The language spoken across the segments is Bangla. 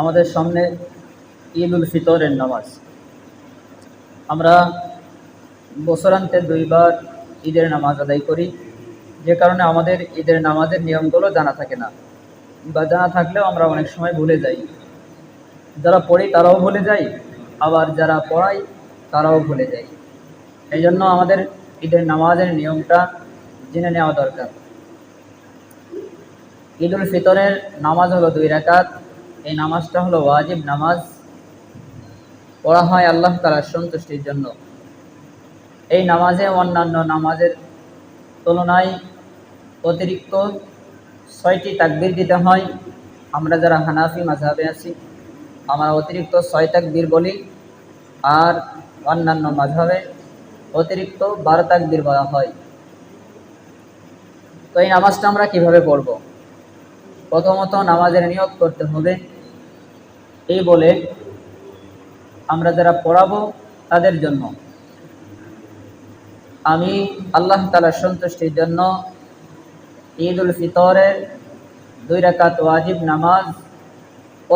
আমাদের সামনে ঈদ উল ফিতরের নামাজ। আমরা বছরান্তে দুইবার ঈদের নামাজ আদায় করি, যে কারণে আমাদের ঈদের নামাজের নিয়মগুলো জানা থাকে না, বা জানা থাকলেও আমরা অনেক সময় ভুলে যাই। যারা পড়ি তারাও ভুলে যাই, আবার যারা পড়াই তারাও ভুলে যায়। এই জন্য আমাদের ঈদের নামাজের নিয়মটা জেনে নেওয়া দরকার। ঈদ উল ফিতরের নামাজ হলো 2 রাকাত। এই নামাজটা হলো ওয়াজিব নামাজ, পড়া হয় আল্লাহ তাআলার সন্তুষ্টির জন্য। এই নামাজে অন্যান্য নামাজের তুলনায় অতিরিক্ত 6টি তাকবীর দিতে হয়। আমরা যারা হানাফি মাযহাবে আছি, আমরা অতিরিক্ত 6 তাকবীর বলি, আর অন্যান্য মাযহাবে অতিরিক্ত 12 তাকবীর বলা হয়। তো এই নামাজটা আমরা কিভাবে পড়ব? প্রথমত নামাজের নিয়ত করতে হবে। এই বলে আমরা যারা পড়াবো তাদের জন্য, আমি আল্লাহ তাআলার সন্তুষ্টির জন্য ঈদ উল ফিতরের 2 রাকাত ওয়াজিব নামাজ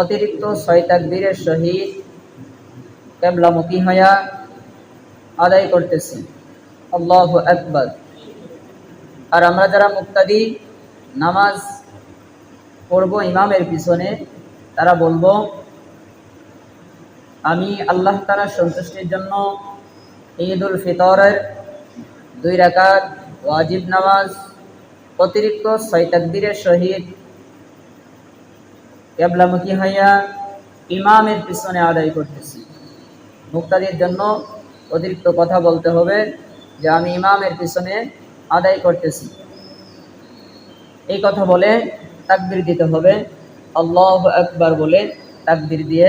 অতিরিক্ত 6 তাকবীরের সহিত কিবলামুখী হয়ে আদায় করতেছি। আল্লাহু আকবার। আর আমরা যারা মুক্তাদি নামাজ পড়ব ইমামের পিছনে, তারা বলবো, আমি আল্লাহ তাআলার সন্তুষ্টির জন্য ঈদ উল ফিতরের 2 রাকাত ওয়াজিব নামাজ অতিরিক্ত 6 তাকবীরের সহিত কিবলামুখী হইয়া ইমামের পিছনে আদায় করতেছি। মুক্তাদির জন্য অতিরিক্ত কথা বলতে হবে যে আমি ইমামের পিছনে আদায় করতেছি। এই কথা বলে তাকবীর দিতে হবে। আল্লাহু আকবার বলে তাকবীর দিয়ে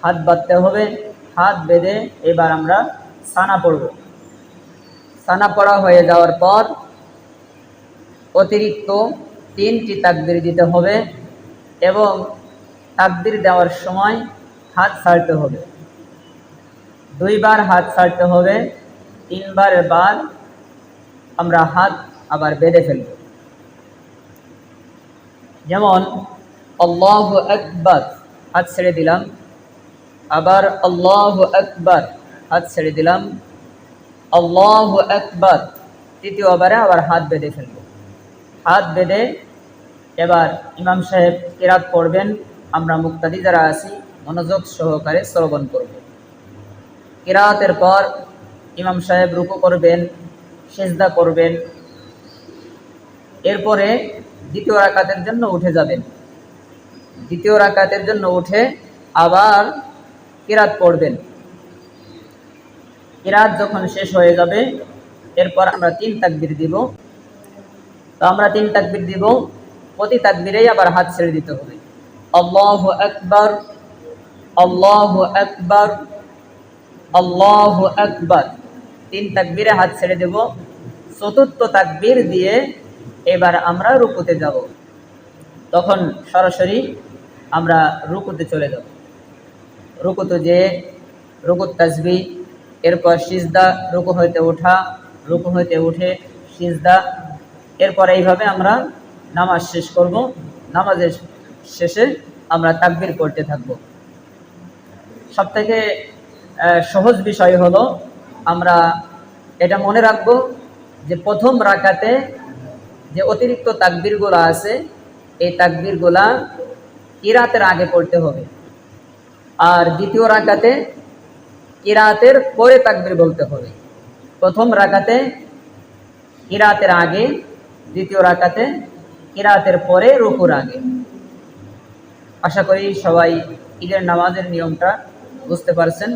হাত বাঁধতে হবে। হাত বেঁধে এবার আমরা সানা পড়ব। সানা পড়া হয়ে যাওয়ার পর অতিরিক্ত 3টি তাকবীর দিতে হবে, এবং তাকবীর দেওয়ার সময় হাত ছাড়তে হবে। 2 বার হাত ছাড়তে হবে, 3 বারের বার আমরা হাত আবার বেঁধে ফেলব। যেমন আল্লাহু আকবার, হাত ছেড়ে দিলাম, আবার আল্লাহু আকবার, হাত ছেড়ে দিলাম, আল্লাহু আকবার, তৃতীয়বারে আবার হাত বেঁধে ফেলব। হাত বেঁধে এবার ইমাম সাহেব কিরাত পড়বেন, আমরা মুক্তাদি যারা আছি মনোযোগ সহকারে শ্রবণ করব। কিরাতের পর ইমাম সাহেব রুকু করবেন, সিজদা করবেন, এরপরে দ্বিতীয় রাকাতের জন্য উঠে যাবেন। দ্বিতীয় রাকাতের জন্য উঠে আবার কিরাত পড়বেন। কিরাত যখন শেষ হয়ে যাবে, এরপর আমরা 3 তাকবীর দিব। তো আমরা 3 তাকবীর দিব, প্রতি তাকবীরেই আবার হাত ছেড়ে দিতে হবে। আল্লাহু আকবার, আল্লাহু আকবার, আল্লাহু আকবার, 3 তাকবীরে হাত ছেড়ে দেব। চতুর্থ তাকবীর দিয়ে এবার আমরা রুকুতে যাব। তখন সরাসরি আমরা রুকুতে চলে যাব। রুকুতে যে রুকুত তাসবিহ, এরপর সিজদা, রুকু হইতে ওঠা, রুকু হইতে উঠে সিজদা, এরপর এইভাবে আমরা নামাজ শেষ করব। নামাজের শেষে আমরা তাকবীর করতে থাকব। সবথেকে সহজ বিষয় হলো আমরা এটা মনে রাখব যে প্রথম রাকাতে যে অতিরিক্ত তাকবীরগুলো আছে, এই তাকবীরগুলা কিরাতের আগে পড়তে হবে, আর দ্বিতীয় রাকাতে কিরাতের পরে তাকবীর বলতে হবে। প্রথম রাকাতে কিরাতের আগে, দ্বিতীয় রাকাতে কিরাতের পরে, রুকুর আগে। আশা করি সবাই ঈদের নামাজের নিয়মটা বুঝতে পারছেন।